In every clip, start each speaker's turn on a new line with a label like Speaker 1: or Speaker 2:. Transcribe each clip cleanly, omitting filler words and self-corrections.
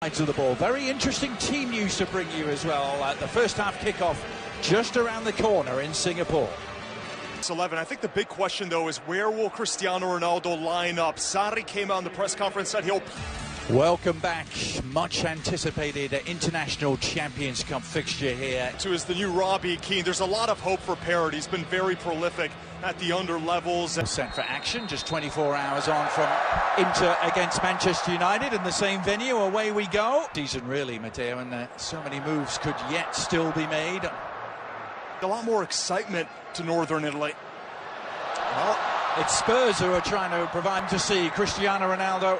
Speaker 1: To the ball. Very interesting team news to bring you as well. The first half kickoff just around the corner in Singapore.
Speaker 2: It's 11. I think the big question though is where will Cristiano Ronaldo line up? Sarri came out in the press conference, said he'll...
Speaker 1: Welcome back. Much anticipated International Champions Cup fixture here.
Speaker 2: Is the new Robbie Keane. There's a lot of hope for Parrott. He's been very prolific at the under levels.
Speaker 1: Set for action just 24 hours on from Inter against Manchester United in the same venue. Away we go. Season really, Matteo, and so many moves could yet still be made.
Speaker 2: A lot more excitement to Northern Italy.
Speaker 1: Well, it's Spurs who are trying to provide to see Cristiano Ronaldo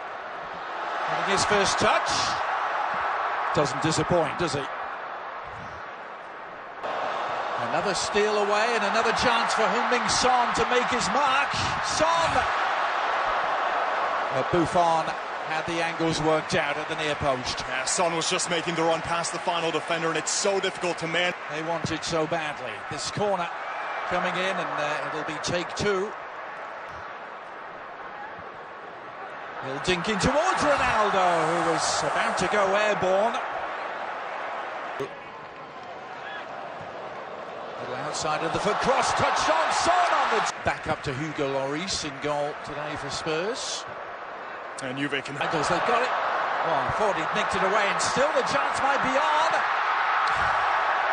Speaker 1: having his first touch. Doesn't disappoint, does he? Another steal away and another chance for Heung-min Son to make his mark. Son! But Buffon had the angles worked out at the near post.
Speaker 2: Yeah, Son was just making the run past the final defender, and it's so difficult to man.
Speaker 1: They want it so badly. This corner coming in, and it'll be take two. He'll dink in towards Ronaldo, who was about to go airborne. Little outside of the foot cross, touched on Son on the... Back up to Hugo Lloris in goal today for Spurs.
Speaker 2: And Juve can...
Speaker 1: They've got it. Oh, I thought he'd nicked it away, and still the chance might be on.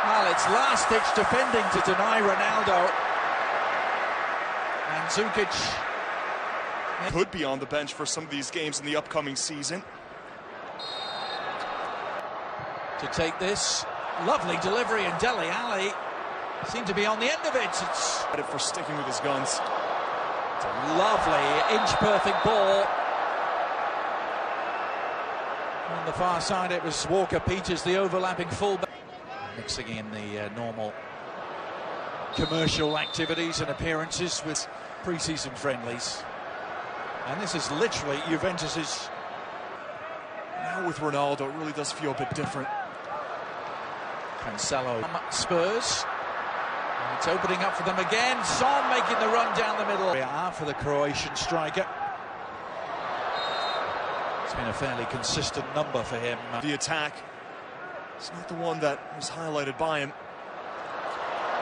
Speaker 1: Well, it's last-ditch defending to deny Ronaldo. And Zukic...
Speaker 2: could be on the bench for some of these games in the upcoming season.
Speaker 1: To take this, lovely delivery, and Dele Alli seemed to be on the end of it. It's
Speaker 2: credit for sticking with his guns.
Speaker 1: It's a lovely inch-perfect ball. On the far side, it was Walker-Peters, the overlapping fullback, mixing in the normal commercial activities and appearances with pre-season friendlies. And this is literally Juventus's...
Speaker 2: Now with Ronaldo, it really does feel a bit different.
Speaker 1: Cancelo, Spurs. And it's opening up for them again. Son making the run down the middle. For the Croatian striker. It's been a fairly consistent number for him.
Speaker 2: The attack, it's not the one that was highlighted by him.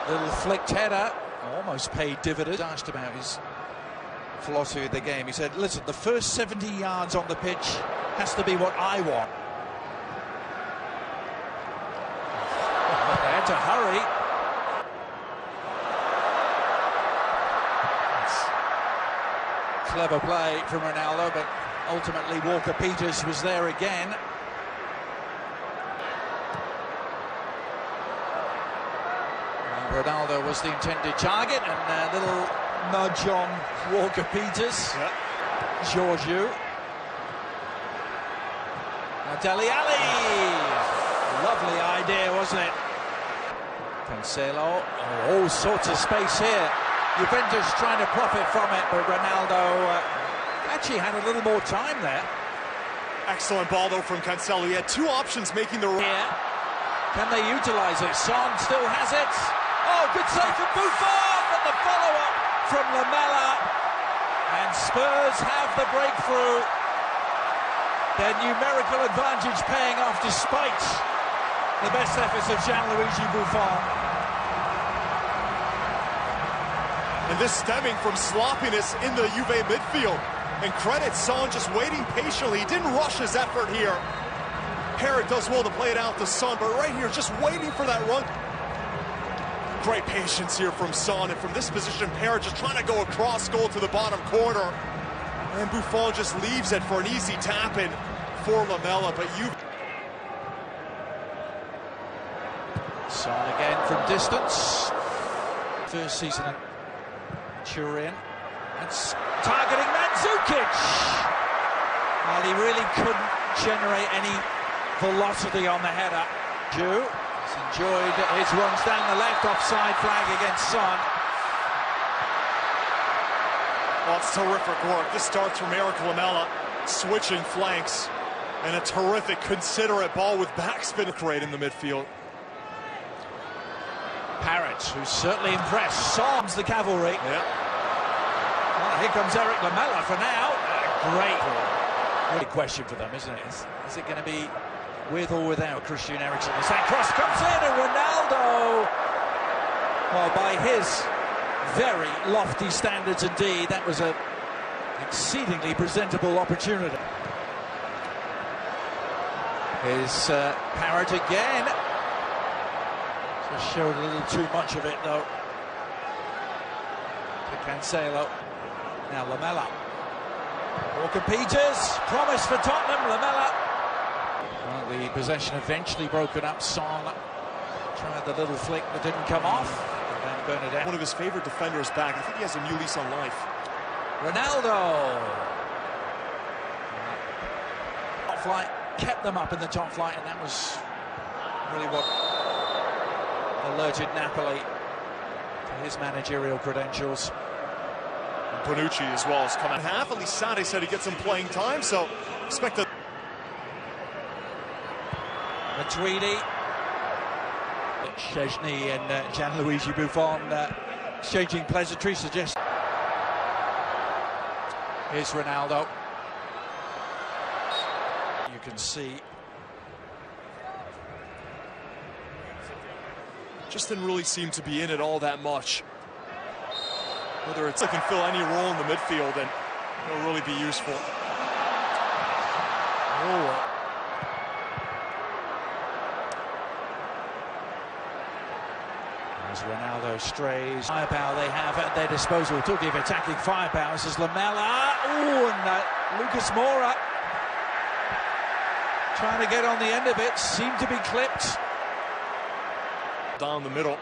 Speaker 1: Little flicked header, almost paid dividends. Asked about his philosophy of the game. He said, listen, the first 70 yards on the pitch has to be what I want. They had to hurry. It's clever play from Ronaldo, but ultimately Walker-Peters was there again. Ronaldo was the intended target, and a little nudge on Walker-Peters.
Speaker 2: Yep.
Speaker 1: Giorgio. Now Dele Alli. Lovely idea, wasn't it? Cancelo. Oh, all sorts of space here. Juventus trying to profit from it, but Ronaldo actually had a little more time there.
Speaker 2: Excellent ball though from Cancelo. He had two options making the run.
Speaker 1: Yeah. Can they utilize it? Son still has it. Oh, good save from Buffon, but the follow-up from Lamela, and Spurs have the breakthrough. Their numerical advantage paying off despite the best efforts of Gianluigi Buffon.
Speaker 2: And this stemming from sloppiness in the Juve midfield. And credit Son just waiting patiently. He didn't rush his effort here. Parrott does well to play it out to Son, but right here just waiting for that run. Great patience here from Son, and from this position, Parrott just trying to go across goal to the bottom corner. And Buffon just leaves it for an easy tap-in for Lamela, but
Speaker 1: Son again from distance. First season in Turin. That's targeting Mandzukic. Well, he really couldn't generate any velocity on the header. He's enjoyed his runs down the left, offside flag against Son.
Speaker 2: Well, it's terrific work. This starts from Eric Lamela, switching flanks, and a terrific, considerate ball with backspin great in the midfield.
Speaker 1: Parrott, who's certainly impressed, Son's the cavalry.
Speaker 2: Yeah.
Speaker 1: Well, here comes Eric Lamela for now. Great. Really question for them, isn't it? Is it going to be with or without Christian Eriksen. As that cross comes in, and Ronaldo, well, by his very lofty standards indeed, that was an exceedingly presentable opportunity. Here's Parrott again. Just showed a little too much of it though. To Cancelo. Now Lamela. Walker-Peters, promise for Tottenham, Lamela. Well, the possession eventually broken up. Son tried the little flick that didn't come off. And then Bernadette.
Speaker 2: One of his favorite defenders back. I think he has a new lease on life.
Speaker 1: Ronaldo. Top flight, kept them up in the top flight, and that was really what alerted Napoli to his managerial credentials.
Speaker 2: Bonucci as well is coming half. At least Saturday said he gets some playing time, so expect a
Speaker 1: Matuidi, Szczesny and Gianluigi Buffon exchanging pleasantries. Suggest here's Ronaldo. You can see
Speaker 2: just didn't really seem to be in it all that much. Whether it's can fill any role in the midfield, and it'll really be useful.
Speaker 1: Oh. As Ronaldo strays, firepower they have at their disposal. Talking of attacking firepower, this is Lamela. Oh, and Lucas Moura trying to get on the end of it, seemed to be clipped.
Speaker 2: Down the middle.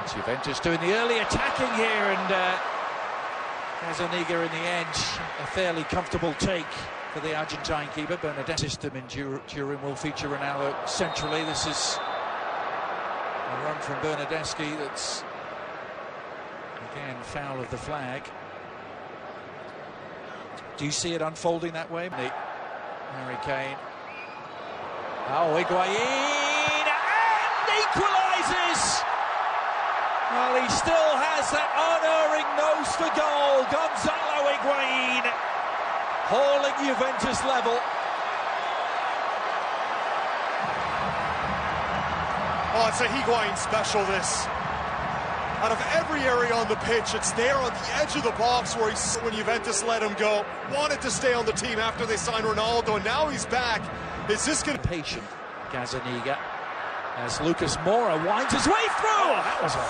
Speaker 1: It's Juventus doing the early attacking here, and Gazzaniga in the edge. A fairly comfortable take for the Argentine keeper. Bernadette system in Turin will feature Ronaldo centrally. This is a run from Bernadeschi that's again foul of the flag. Do you see it unfolding that way? Harry Kane. Oh, Higuain, and equalises! Well, he still has that unerring nose for goal. Gonzalo Higuain hauling Juventus level.
Speaker 2: Oh, it's a Higuain special, this. Out of every area on the pitch, it's there on the edge of the box where he's, when Juventus let him go, wanted to stay on the team after they signed Ronaldo, and now he's back. Is this going to...
Speaker 1: Patient, Gazzaniga, as Lucas Moura winds his way through. Oh, that was a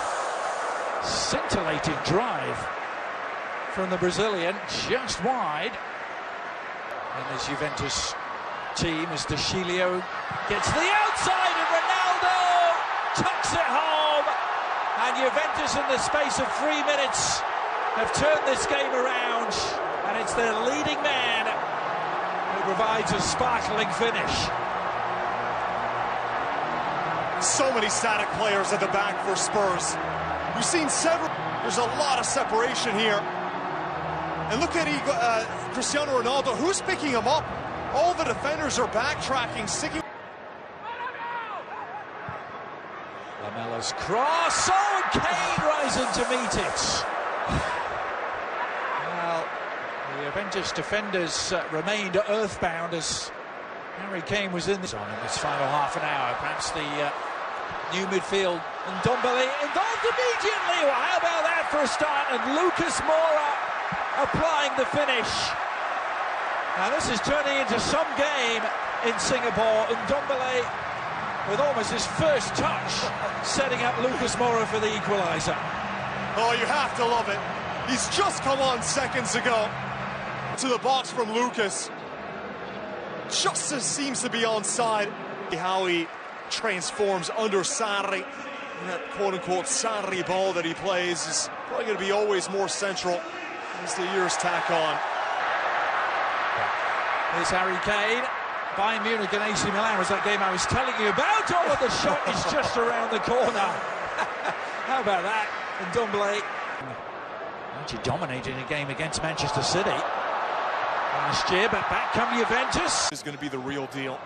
Speaker 1: scintillating drive from the Brazilian, just wide. And this Juventus team, as De Chilio gets to the outside, and Ronaldo tucks it home. And Juventus, in the space of 3 minutes, have turned this game around, and it's their leading man who provides a sparkling finish.
Speaker 2: So many static players at the back for Spurs. We've seen several. There's a lot of separation here. And look at Cristiano Ronaldo. Who's picking him up? All the defenders are backtracking, sticking.
Speaker 1: Lamela's cross. Oh, and Kane rising to meet it. Well, the Juventus defenders remained earthbound as Harry Kane was in this final half an hour. Perhaps the new midfield, and Ndombele involved immediately. Well, how about that for a start? And Lucas Moura applying the finish. Now this is turning into some game in Singapore. And Ndombele, with almost his first touch, setting up Lucas Moura for the equaliser.
Speaker 2: Oh, you have to love it. He's just come on seconds ago. To the box from Lucas. Just as seems to be onside. How he transforms under Sarri. That quote-unquote Sarri ball that he plays is probably going to be always more central as the years tack on.
Speaker 1: Here's Harry Kane. Bayern Munich and AC Milan was that game I was telling you about. Oh, and the shot is just around the corner. How about that? And Ndombele actually dominating a game against Manchester City last year, but back come Juventus.
Speaker 2: Is going to be the real deal.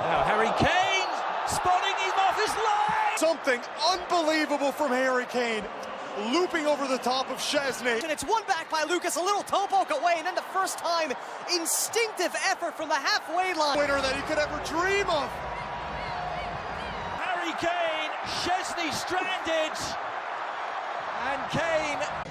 Speaker 1: Now Harry Kane spotting him off his line.
Speaker 2: Something unbelievable from Harry Kane. looping over the top of Szczesny.
Speaker 3: And it's won back by Lucas, a little toe poke away, and then the first time, instinctive effort from the halfway line.
Speaker 2: Winner that he could ever dream of.
Speaker 1: Harry Kane, Szczesny stranded, and Kane